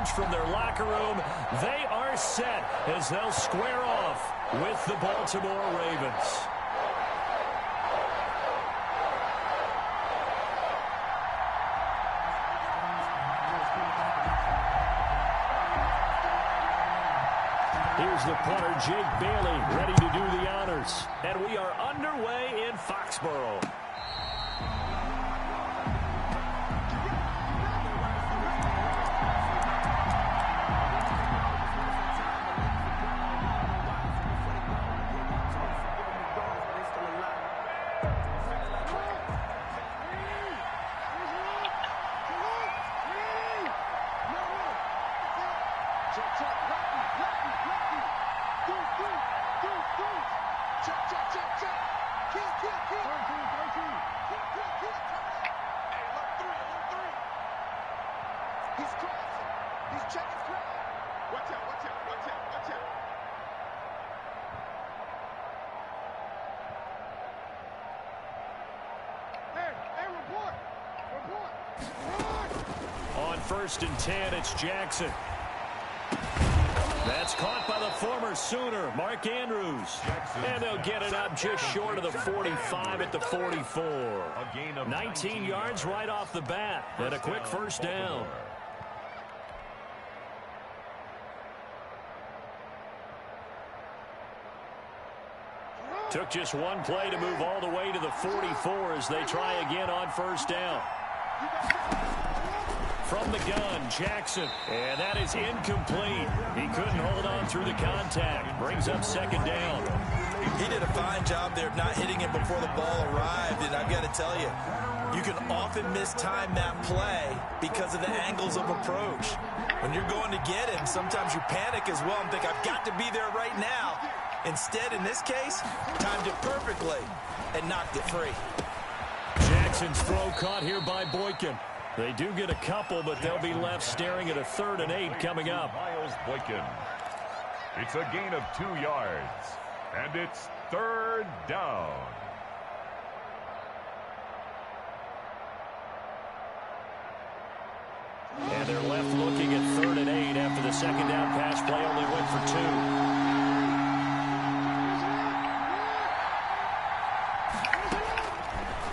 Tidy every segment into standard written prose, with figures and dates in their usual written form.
emerge from their locker room. They are set as they'll square off with the Baltimore Ravens. Here's the punter, Jake Bailey, ready to do the honors. And we are underway in Foxborough. On 1st and 10, it's Jackson. That's caught by the former Sooner, Mark Andrews. And they'll get it up just short of the 45 at the 44. 19 yards right off the bat, and a quick first down. Took just one play to move all the way to the 44 as they try again on 1st down. From the gun, Jackson, and that is incomplete. He couldn't hold on through the contact. Brings up 2nd down. He did a fine job there of not hitting him before the ball arrived, and I've got to tell you, you can often mistime that play because of the angles of approach. When you're going to get him, sometimes you panic as well and think, I've got to be there right now. Instead, in this case, timed it perfectly and knocked it free. Jackson's throw caught here by Boykin. They do get a couple, but they'll be left staring at a 3rd and 8 coming up. Miles Boykin. It's a gain of 2 yards, and it's 3rd down. And they're left looking at 3rd and 8 after the 2nd down pass play only went for 2.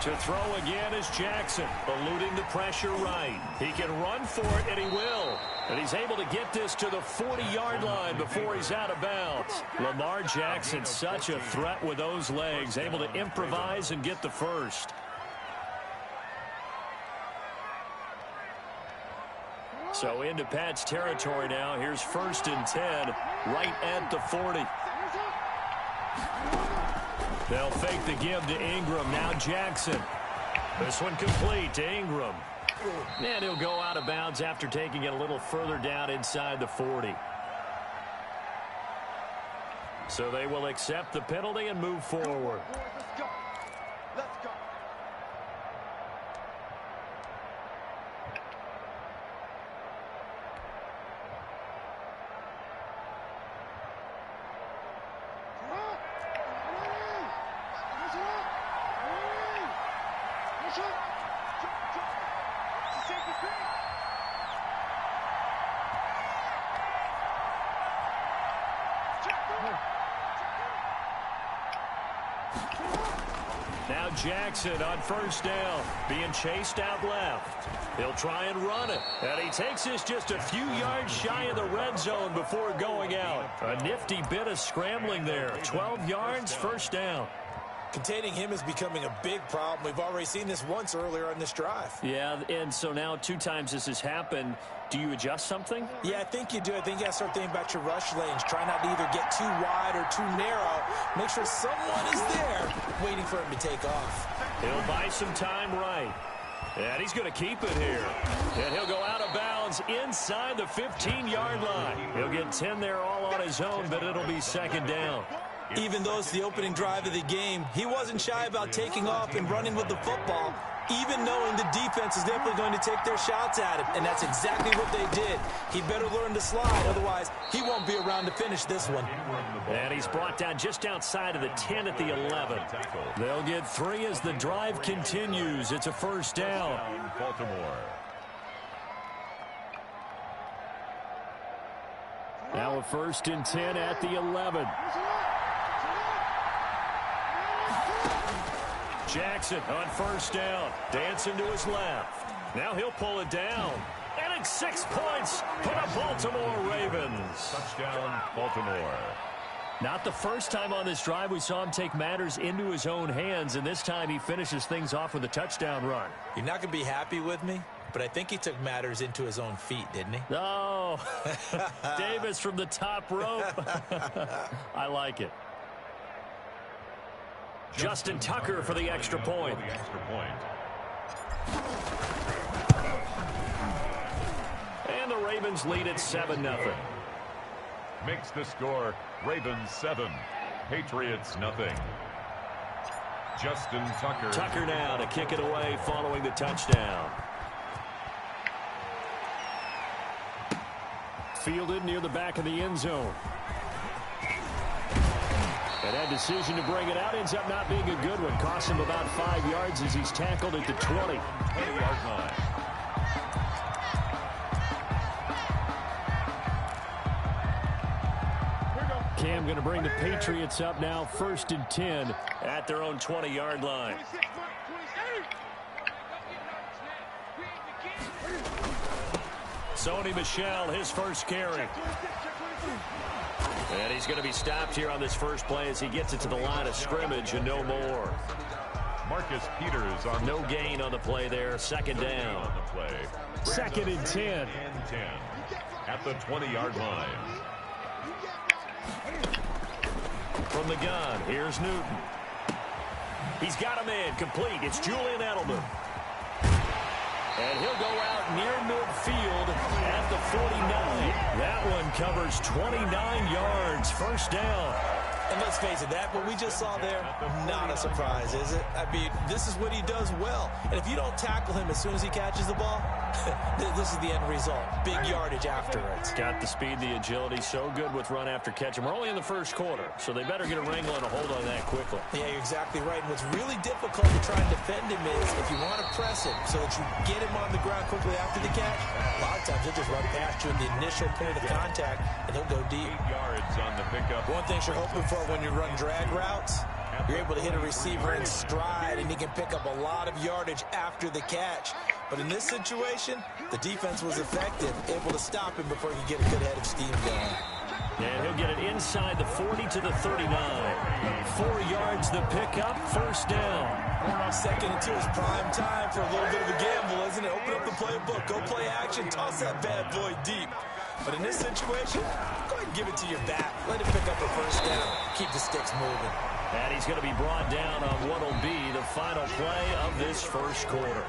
To throw again is Jackson, eluding the pressure right. He can run for it, and he will. And he's able to get this to the 40-yard line before he's out of bounds. Lamar Jackson, such a threat with those legs, able to improvise and get the first. So into Pat's territory now. Here's 1st and 10, right at the 40. They'll fake the give to Ingram. Now Jackson. This one complete to Ingram. And he'll go out of bounds after taking it a little further down inside the 40. So they will accept the penalty and move forward. Let's go. Let's go. Now Jackson on 1st down, being chased out left. He'll try and run it. And he takes this just a few yards shy of the red zone before going out. A nifty bit of scrambling there. 12 yards, 1st down. Containing him is becoming a big problem. We've already seen this once earlier on this drive. Yeah, and so now 2 times this has happened. Do you adjust something? Yeah, I think you do. I think you got to start thinking about your rush lanes. Try not to either get too wide or too narrow. Make sure someone is there waiting for him to take off. He'll buy some time right. And he's going to keep it here. And he'll go out of bounds inside the 15-yard line. He'll get 10 there all on his own, but it'll be 2nd down. Even though it's the opening drive of the game, he wasn't shy about taking off and running with the football, even knowing the defense is definitely going to take their shots at him. And that's exactly what they did. He better learn to slide, otherwise he won't be around to finish this one. And he's brought down just outside of the 10 at the 11. They'll get 3 as the drive continues. It's a 1st down. Baltimore. So a 1st and 10 at the 11. Jackson on 1st down. Dancing to his left. Now he'll pull it down. And it's 6 points for the Baltimore Ravens. Touchdown, Baltimore. Not the first time on this drive we saw him take matters into his own hands, and this time he finishes things off with a touchdown run. You're not going to be happy with me, but I think he took matters into his own feet, didn't he? Oh, Davis from the top rope. I like it. Justin Tucker for the extra point. And the Ravens lead at 7-0. Makes the score Ravens 7, Patriots nothing. Justin Tucker. Tucker now to kick it away following the touchdown. Fielded near the back of the end zone. And that decision to bring it out ends up not being a good one. Cost him about 5 yards as he's tackled at the 20. 20-yard line. Cam going to bring the Patriots up now 1st and 10 at their own 20-yard line. Sony Michel, his first carry. And he's going to be stopped here on this first play as he gets it to the line of scrimmage and no more. Marcus Peters on no gain on the play there. 2nd down. On the play. 2nd and 10. And 10 at the 20-yard line. From the gun, here's Newton. He's got him in, complete. It's Julian Edelman. And he'll go out near midfield at the 49. That one covers 29 yards, 1st down. And let's face it, what we just saw there, not a surprise, is it? I mean, this is what he does well. And if you don't tackle him as soon as he catches the ball, this is the end result. Big yardage afterwards. Got the speed, the agility, so good with run after catch. And we're only in the 1st quarter, so they better get a wrangle and a hold on that quickly. Yeah, you're exactly right. And what's really difficult to try and defend him is if you want to press him so that you get him on the ground quickly after the catch, a lot of times he'll just run past you in the initial point of contact, and he'll go deep. 8 yards on the pickup. One thing you're hoping for when you run drag routes, you're able to hit a receiver in stride, and he can pick up a lot of yardage after the catch. But in this situation, the defense was effective, able to stop him before he could get a good head of steam going. And he'll get it inside the 40 to the 39. 4 yards the pickup, 1st down. 2nd and 2 is prime time for a little bit of a gamble, isn't it? Open up the playbook, go play action, toss that bad boy deep. But in this situation, go ahead and give it to your back. Let him pick up a 1st down. Keep the sticks moving. And he's going to be brought down on what will be the final play of this 1st quarter.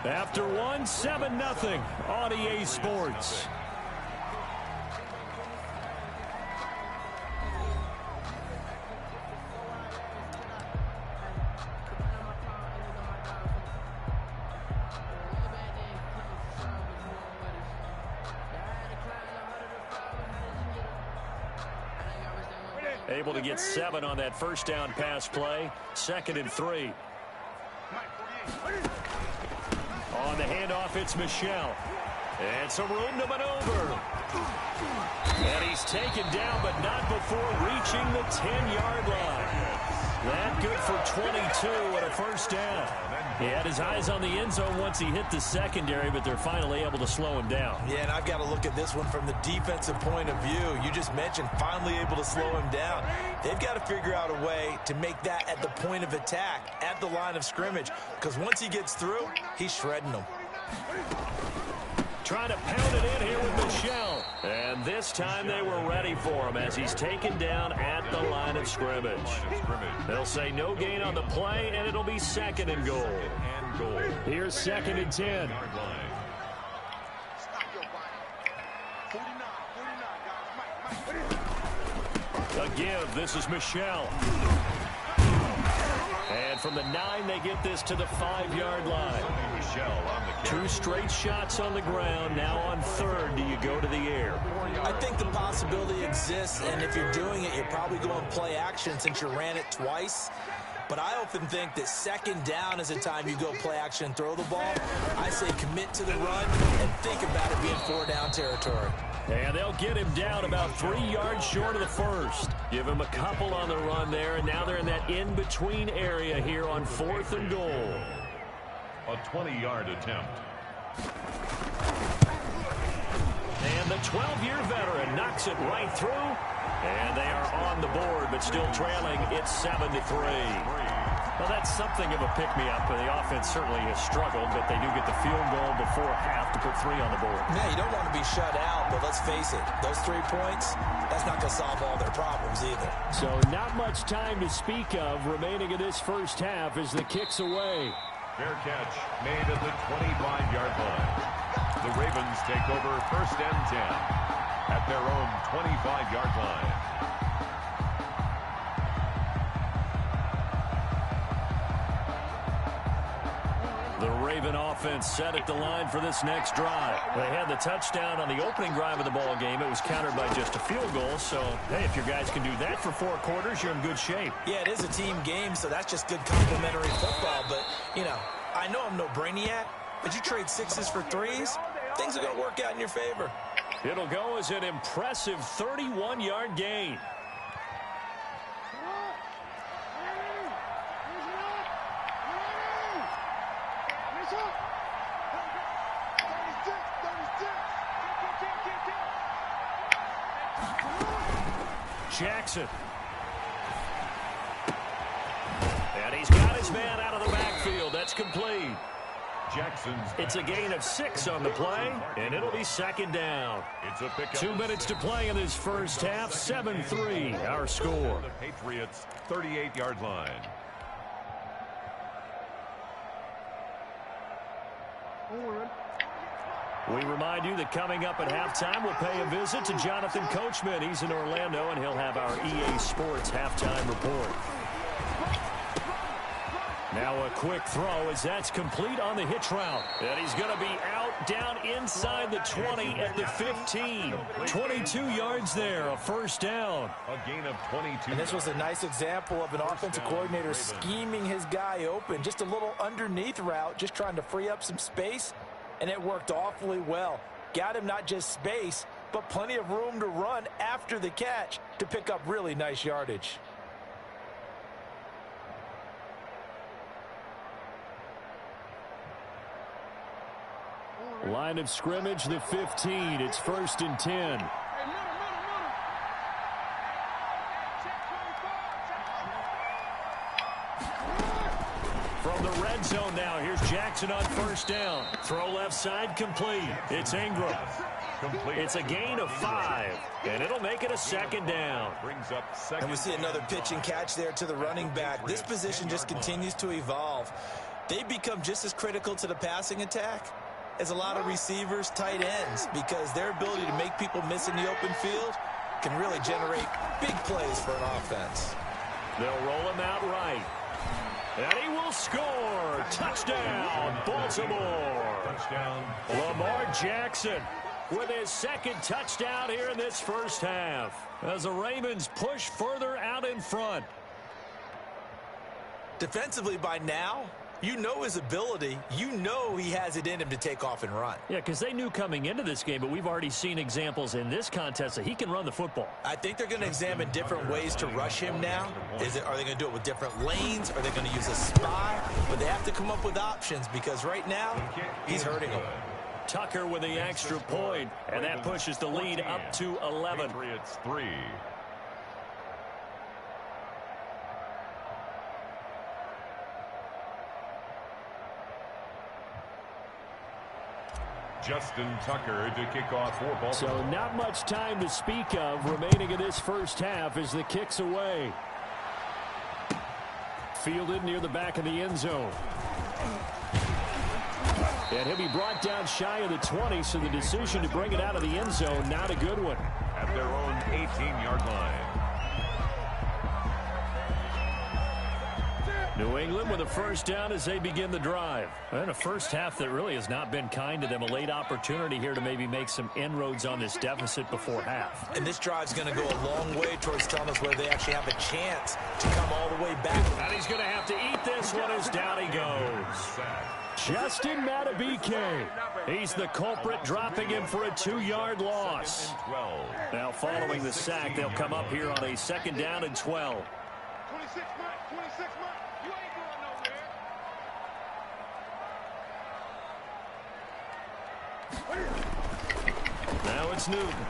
After 7-0 on EA Sports. Able to get 7 on that 1st down pass play. 2nd and 3. On the handoff, it's Michel. And some room to maneuver. And he's taken down, but not before reaching the 10-yard line. That good for 22 and a 1st down. He had his eyes on the end zone once he hit the secondary, but they're finally able to slow him down. Yeah, and I've got to look at this one from the defensive point of view. You just mentioned finally able to slow him down. They've got to figure out a way to make that at the point of attack, at the line of scrimmage, because once he gets through, he's shredding them. Trying to pound it in here with Michel. And this time they were ready for him as he's taken down at the line of scrimmage. They'll say no gain on the play, and it'll be 2nd and goal. Here's 2nd and 10. A give. This is Michel. And from the 9, they get this to the 5-yard line. 2 straight shots on the ground. Now on 3rd, do you go to the air? I think the possibility exists, and if you're doing it, you're probably going play action since you ran it twice. But I often think that 2nd down is the time you go play action and throw the ball. I say commit to the run and think about it being 4-down territory. And they'll get him down about 3 yards short of the first. Give him a couple on the run there, and now they're in that in-between area here on 4th and goal. A 20-yard attempt. And the 12-year veteran knocks it right through. And they are on the board, but still trailing. It's 7-3. Well, that's something of a pick-me-up. The offense certainly has struggled, but they do get the field goal before half to put 3 on the board. Yeah, you don't want to be shut out, but let's face it, those 3 points, that's not going to solve all their problems either. So not much time to speak of remaining in this first half as the kick's away. Fair catch made at the 25-yard line. The Ravens take over 1st and 10 at their own 25-yard line. The Raven offense set at the line for this next drive. They had the touchdown on the opening drive of the ball game. It was countered by just a field goal. So, hey, if your guys can do that for 4 quarters, you're in good shape. Yeah, it is a team game, so that's just good complimentary football. But, you know, I know I'm no brainiac, but you trade 6s for 3s, things are going to work out in your favor. It'll go as an impressive 31-yard gain. Jackson. And he's got his man out of the backfield. That's complete. It's a gain of 6 on the play, and it'll be 2nd down. It's a pick 2 minutes to play in this first half. 7-3, our score. The Patriots' 38-yard line. We remind you that coming up at halftime, we'll pay a visit to Jonathan Coachman. He's in Orlando, and he'll have our EA Sports halftime report. Now a quick throw as that's complete on the hitch route. And he's going to be out down inside the 20 at the 15. 22 yards there, a 1st down. A gain of 22. And this was a nice example of an offensive coordinator scheming his guy open. Just a little underneath route, just trying to free up some space, and it worked awfully well. Got him not just space, but plenty of room to run after the catch to pick up really nice yardage. Line of scrimmage, the 15. It's 1st and 10. From the red zone now, here's Jackson on 1st down. Throw left side, complete. It's Ingram. It's a gain of 5, and it'll make it a 2nd down. Brings up 2nd. And we see another pitch and catch there to the running back. This position just continues to evolve. They become just as critical to the passing attack as a lot of receivers, tight ends, because their ability to make people miss in the open field can really generate big plays for an offense. They'll roll him out right. And he will score. Touchdown, Baltimore. Touchdown. Lamar Jackson with his 2nd touchdown here in this first half as the Ravens push further out in front. Defensively by now, you know his ability. You know he has it in him to take off and run. Yeah, because they knew coming into this game, but we've already seen examples in this contest that he can run the football. I think they're going to examine different ways to rush him now. Are they going to do it with different lanes? Are they going to use a spy? But they have to come up with options because right now, he's hurting them. Tucker with the extra point, and that pushes the lead up to 11. Patriots 3. Justin Tucker to kick off for Baltimore. So not much time to speak of remaining in this first half as the kick's away. Fielded near the back of the end zone. And he'll be brought down shy of the 20, so the decision to bring it out of the end zone, not a good one. At their own 18-yard line. New England with a first down as they begin the drive. And a first half that really has not been kind to them. A late opportunity here to maybe make some inroads on this deficit before half. And this drive's going to go a long way towards telling us whether they actually have a chance to come all the way back. And he's going to have to eat this one as down he goes. Justin Matabike. He's the culprit, dropping him for a 2-yard loss. Now following the sack, they'll come up here on a second down and 12. 26 months, 26 months. You ain't going nowhere. Now it's Newton.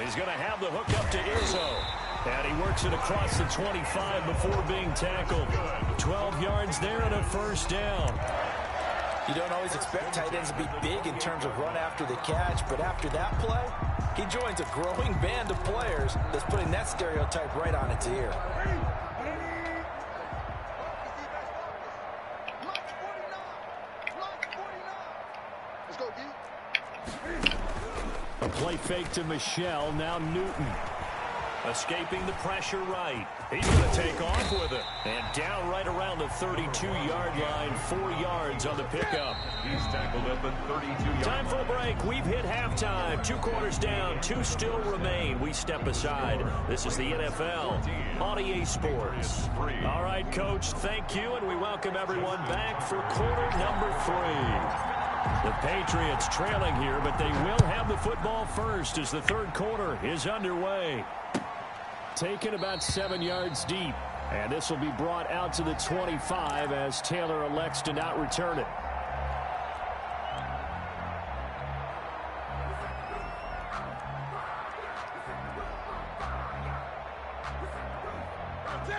He's going to have the hook up to Izzo. And he works it across the 25 before being tackled. 12 yards there and a first down. You don't always expect tight ends to be big in terms of run after the catch, but after that play, he joins a growing band of players that's putting that stereotype right on its ear. Let's go, D. A play fake to Michelle, now Newton. Escaping the pressure right. He's going to take off with it. And down right around the 32-yard line, 4 yards on the pickup. He's tackled at the 32-yard. Time for a break. We've hit halftime. 2 quarters down, 2 still remain. We step aside. This is the NFL on EA Sports. All right, Coach, thank you, and we welcome everyone back for quarter number 3. The Patriots trailing here, but they will have the football first as the third quarter is underway. Taken about 7 yards deep, and this will be brought out to the 25 as Taylor elects to not return it.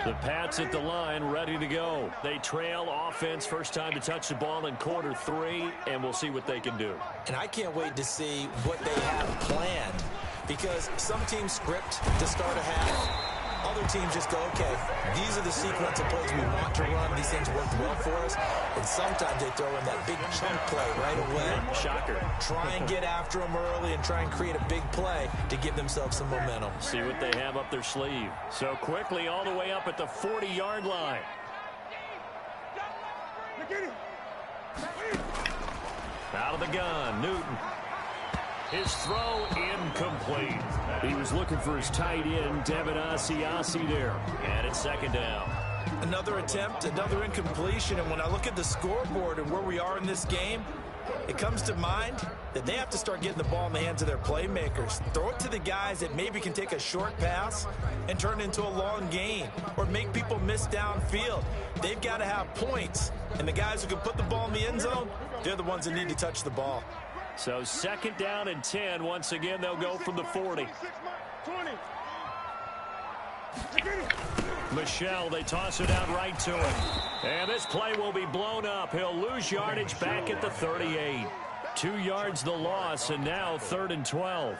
The Pats at the line, ready to go. They trail offense, first time to touch the ball in quarter 3, and we'll see what they can do. And I can't wait to see what they have planned, because some teams script to start a half. Other teams just go, okay, these are the sequence of plays we want to run. These things work well for us. And sometimes they throw in that big chunk play right away. Shocker. Try and get after them early and try and create a big play to give themselves some momentum. See what they have up their sleeve. So quickly all the way up at the 40-yard line. Out of the gun, Newton. His throw incomplete. He was looking for his tight end, Devin Asiasi there. And it's second down. Another attempt, another incompletion. And when I look at the scoreboard and where we are in this game, it comes to mind that they have to start getting the ball in the hands of their playmakers. Throw it to the guys that maybe can take a short pass and turn it into a long gain or make people miss downfield. They've got to have points. And the guys who can put the ball in the end zone, they're the ones that need to touch the ball. So second down and 10. Once again, they'll go from the 40. Michelle, they toss it out right to him. And this play will be blown up. He'll lose yardage back at the 38. 2 yards the loss, and now 3rd and 12.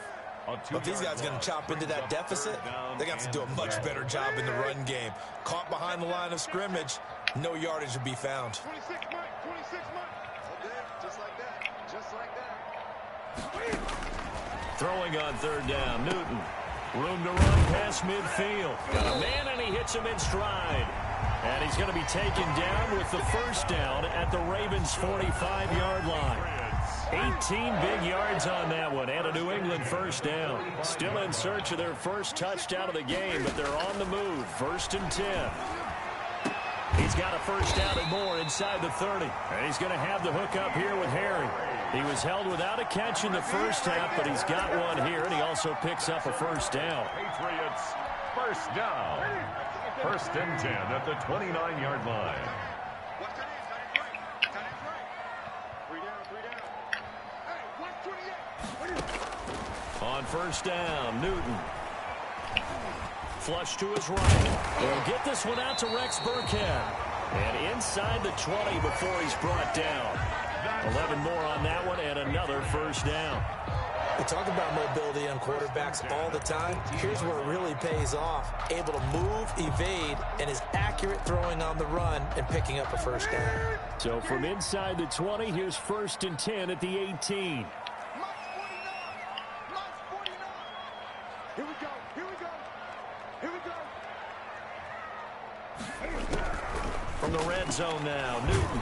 If these guys are going to chop into that deficit, they're going to have to do a much better job in the run game. Caught behind the line of scrimmage, no yardage to be found. 26 months, 26 months. Okay, just like that, just like that. Throwing on 3rd down, Newton. Room to run past midfield. Got a man, and he hits him in stride. And he's going to be taken down with the first down at the Ravens' 45-yard line. 18 big yards on that one, and a New England first down. Still in search of their first touchdown of the game, but they're on the move. 1st and 10. He's got a first down and more inside the 30. And he's going to have the hook up here with Harry. He was held without a catch in the first half, but he's got one here, and he also picks up a first down. Patriots, first down. 1st and 10 at the 29-yard line. Watch that end, tight end right. 3 down. Hey, watch 28. On first down, Newton. Flush to his right. He'll get this one out to Rex Burkhead. And inside the 20 before he's brought down. 11 more on that one, and another first down. We talk about mobility on quarterbacks all the time. Here's where it really pays off. Able to move, evade, and is accurate throwing on the run and picking up a first down. So from inside the 20, here's 1st and 10 at the 18. Lots 49. Lots 49. Here we go. Here we go. Here we go. the red zone now. Newton.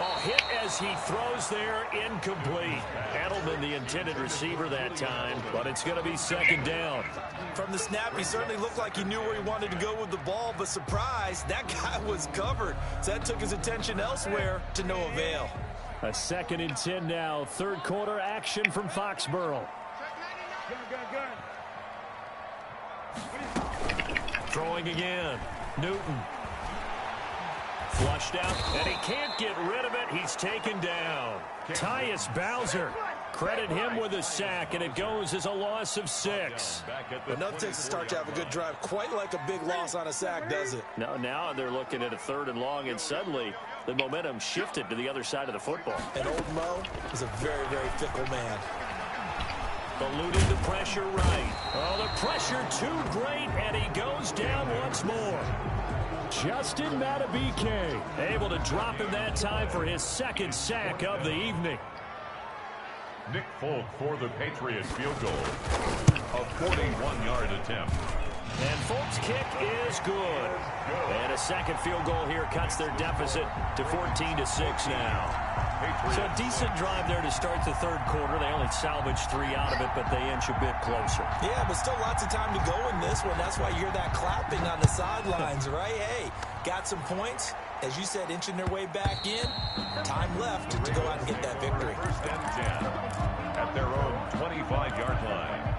Oh, hit as he throws there, incomplete. Edelman, the intended receiver that time, but it's going to be second down. From the snap, he certainly looked like he knew where he wanted to go with the ball, but surprise, that guy was covered. So that took his attention elsewhere to no avail. A 2nd and 10 now. Third quarter action from Foxborough. Throwing again. Newton. Flushed out, and he can't get rid of it. He's taken down. Tyus Bowser. Credit him with a sack, and it goes as a loss of 6. Enough takes to start to have a good drive. Quite like a big loss on a sack, does it? Now they're looking at a 3rd and long, and suddenly the momentum shifted to the other side of the football. And old Mo is a very, very fickle man. Eluding the pressure right. Oh, the pressure too great, and he goes down once more. Justin Matabike able to drop him that time for his 2nd sack of the evening. Nick Folk for the Patriots field goal. A 41-yard attempt. And Folk's kick is good. And a 2nd field goal here cuts their deficit to 14-6 now. So a decent drive there to start the 3rd quarter. They only salvaged 3 out of it, but they inch a bit closer. Yeah, but still lots of time to go in this one. That's why you hear that clapping on the sidelines, right? Hey, got some points. As you said, inching their way back in. Time left to go out and get that victory. 1st and 10 at their own 25-yard line.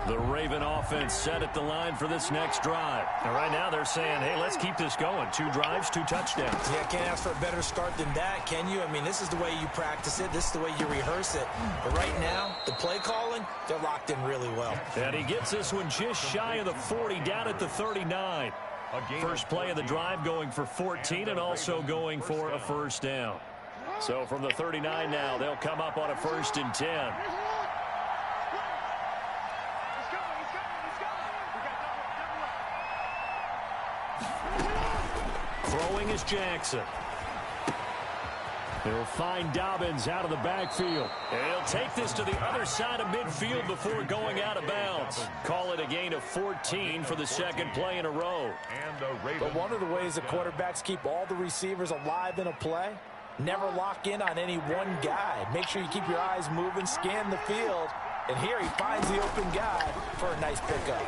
The Raven offense set at the line for this next drive. And right now they're saying, hey, let's keep this going. 2 drives, 2 touchdowns. Yeah, can't ask for a better start than that, can you? I mean, this is the way you practice it. This is the way you rehearse it. But right now, the play calling, they're locked in really well. And he gets this one just shy of the 40, down at the 39. First play of the drive going for 14 and also going for a 1st down. So from the 39 now, they'll come up on a 1st and 10. Throwing is Jackson. He'll find Dobbins out of the backfield. And he'll take this to the other side of midfield before going out of bounds. Call it a gain of 14 for the 2nd play in a row. But one of the ways the quarterbacks keep all the receivers alive in a play, never lock in on any one guy. Make sure you keep your eyes moving, scan the field. And here he finds the open guy for a nice pickup.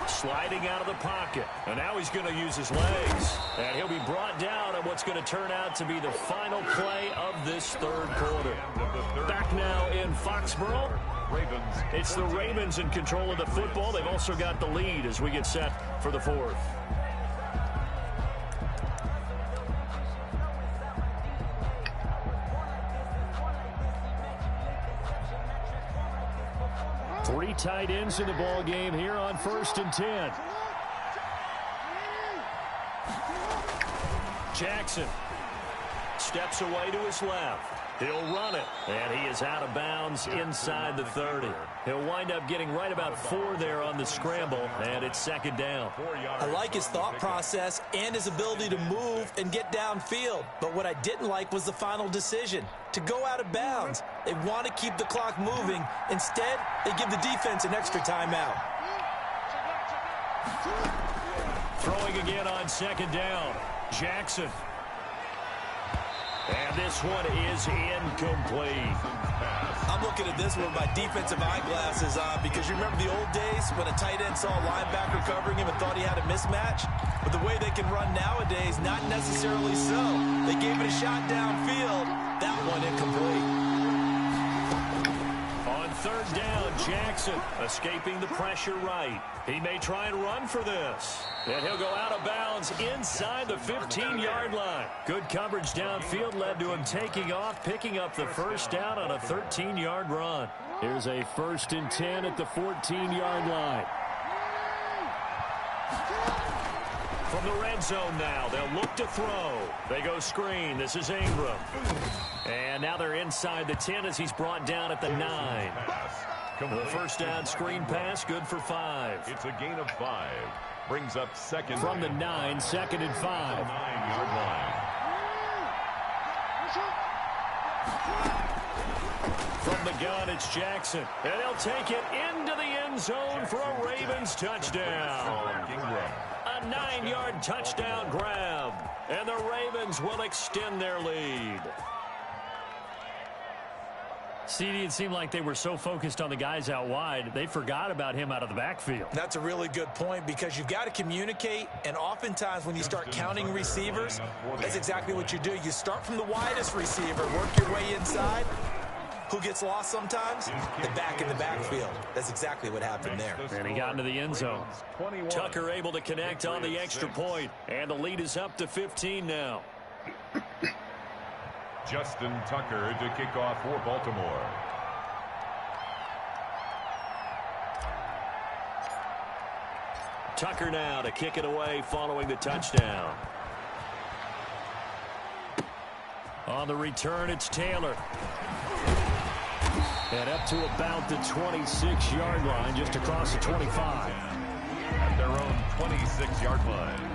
Sliding out of the pocket. And now he's going to use his legs. And he'll be brought down on what's going to turn out to be the final play of this 3rd quarter. Back now in Foxborough. It's the Ravens in control of the football. They've also got the lead as we get set for the 4th. Three tight ends in the ball game here on 1st and 10. Jackson steps away to his left. He'll run it, and he is out of bounds inside the 30. He'll wind up getting right about 4 there on the scramble, and it's 2nd down. I like his thought process and his ability to move and get downfield. But what I didn't like was the final decision, to go out of bounds. They want to keep the clock moving. Instead, they give the defense an extra timeout. Throwing again on 2nd down. Jackson. And this one is incomplete. I'm looking at this one with my defensive eyeglasses on because you remember the old days when a tight end saw a linebacker covering him and thought he had a mismatch? But the way they can run nowadays, not necessarily so. They gave it a shot downfield. That one incomplete. On 3rd down, Jackson escaping the pressure right. He may try and run for this. And he'll go out of bounds inside the 15-yard line. Good coverage downfield led to him taking off, picking up the 1st down on a 13-yard run. Here's a 1st and 10 at the 14-yard line. From the red zone now, they'll look to throw. They go screen. This is Ingram. And now they're inside the 10 as he's brought down at the 9. The 1st down screen pass, good for 5. It's a gain of 5. Brings up 2nd. From the 9, 2nd and 5. 9-yard line. From the gun, it's Jackson. And he'll take it into the end zone for a Ravens touchdown. A 9-yard touchdown grab. And the Ravens will extend their lead. CD, it seemed like they were so focused on the guys out wide, they forgot about him out of the backfield. That's a really good point because you've got to communicate, and oftentimes when you start counting receivers, that's exactly what you do. You start from the widest receiver, work your way inside. Who gets lost sometimes? The back in the backfield. That's exactly what happened there. And he got into the end zone. Tucker able to connect on the extra point, and the lead is up to 15 now. Justin Tucker to kick off for Baltimore. Tucker now to kick it away following the touchdown. On the return, it's Taylor. And up to about the 26-yard line, just across the 25. At their own 26-yard line.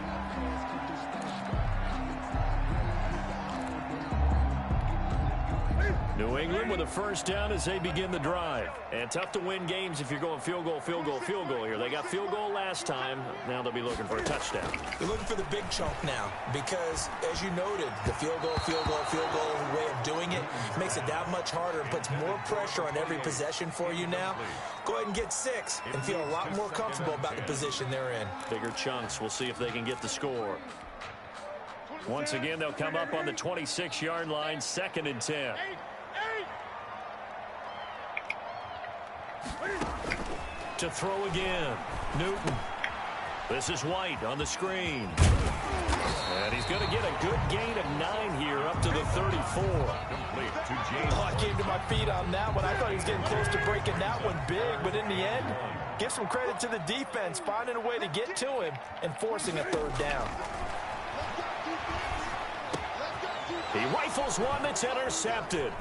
New England with a first down as they begin the drive. And tough to win games if you're going field goal, field goal, field goal here. They got field goal last time. Now they'll be looking for a touchdown. They're looking for the big chunk now because, as you noted, the field goal way of doing it makes it that much harder and puts more pressure on every possession for you now. Go ahead and get 6 and feel a lot more comfortable about the position they're in. Bigger chunks. We'll see if they can get the score. Once again, they'll come up on the 26-yard line, 2nd and 10. To throw again, Newton. This is White on the screen. And he's going to get a good gain of 9 here up to the 34. I came to my feet on that one. I thought he was getting close to breaking that one big, but in the end, give some credit to the defense, finding a way to get to him and forcing a 3rd down. He rifles one that's intercepted.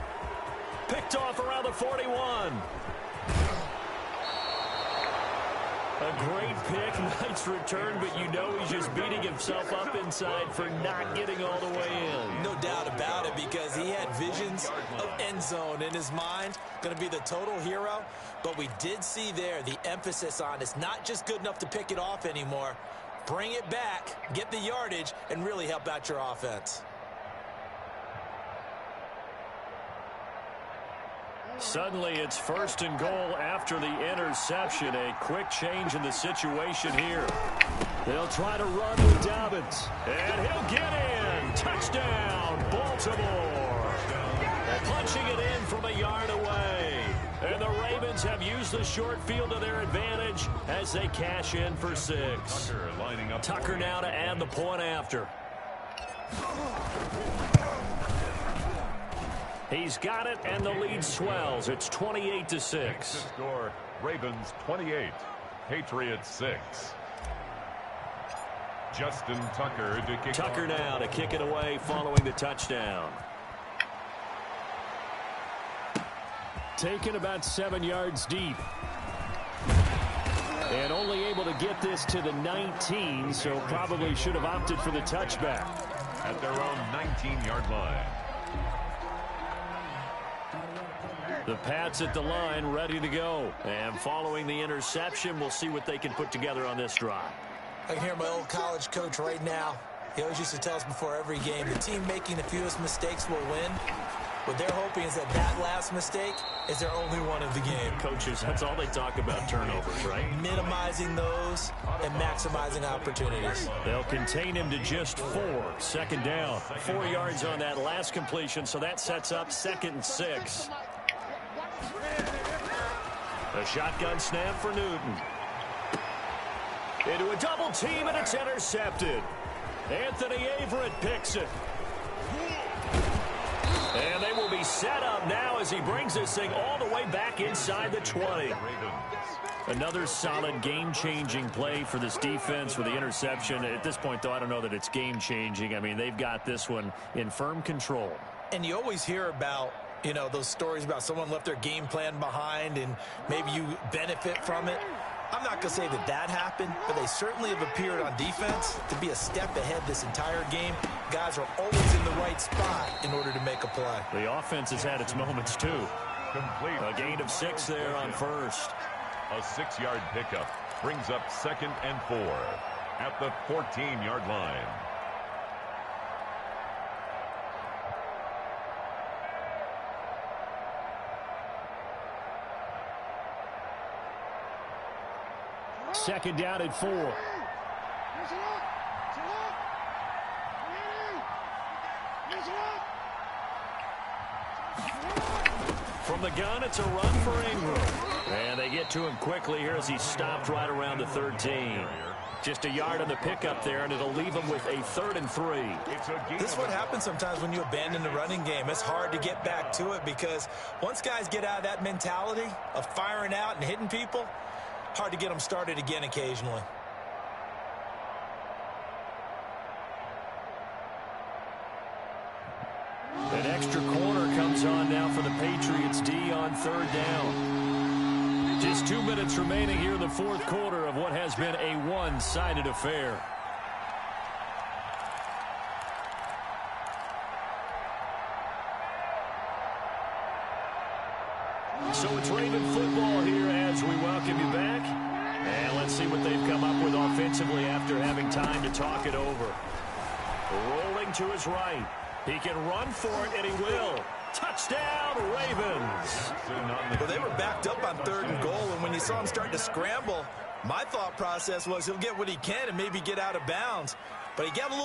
Picked off around the 41. A great pick, nice return, but you know he's just beating himself up inside for not getting all the way in. No doubt about it because he had visions of end zone in his mind. Going to be the total hero, but we did see there the emphasis on it's not just good enough to pick it off anymore. Bring it back, get the yardage, and really help out your offense. Suddenly, it's 1st and goal after the interception. A quick change in the situation here. They'll try to run with Dobbins. And he'll get in. Touchdown, Baltimore. Punching it in from a yard away. And the Ravens have used the short field to their advantage as they cash in for 6. Tucker now to add the point after. He's got it, and the lead swells. It's 28-6. Score, Ravens 28, Patriots 6. Justin Tucker to kick Tucker now to kick it away following the touchdown. Taken about 7 yards deep. And only able to get this to the 19, so probably should have opted for the touchback. At their own 19-yard line. The Pats at the line, ready to go. And following the interception, we'll see what they can put together on this drive. I can hear my old college coach right now. He always used to tell us before every game, the team making the fewest mistakes will win. What they're hoping is that that last mistake is their only one of the game. Coaches, that's all they talk about, turnovers, right? Minimizing those and maximizing opportunities. They'll contain him to just 4. 2nd down. 4 yards on that last completion, so that sets up 2nd and 6. A shotgun snap for Newton. Into a double team, and it's intercepted. Anthony Averett picks it. And they will be set up now as he brings this thing all the way back inside the 20. Another solid game-changing play for this defense with the interception. At this point, though, I don't know that it's game-changing. I mean, they've got this one in firm control. And you always hear about, you know, those stories about someone left their game plan behind and maybe you benefit from it. I'm not going to say that that happened, but they certainly have appeared on defense to be a step ahead this entire game. Guys are always in the right spot in order to make a play. The offense has had its moments, too. Complete. A gain of 6 there on first. A 6-yard pickup brings up 2nd and 4 at the 14-yard line. Second down at 4. From the gun, it's a run for Ingram. And they get to him quickly here as he stopped right around the 13. Just a yard on the pickup there, and it'll leave him with a 3rd and 3. This is what happens sometimes when you abandon the running game. It's hard to get back to it because once guys get out of that mentality of firing out and hitting people, hard to get them started again occasionally. An extra corner comes on now for the Patriots D on 3rd down. Just 2 minutes remaining here in the 4th quarter of what has been a one-sided affair. So it's Raven football here as we welcome you back. And let's see what they've come up with offensively after having time to talk it over. Rolling to his right. He can run for it, and he will. Touchdown, Ravens. Well, they were backed up on 3rd and goal, and when you saw him start to scramble, my thought process was he'll get what he can and maybe get out of bounds. But he got a little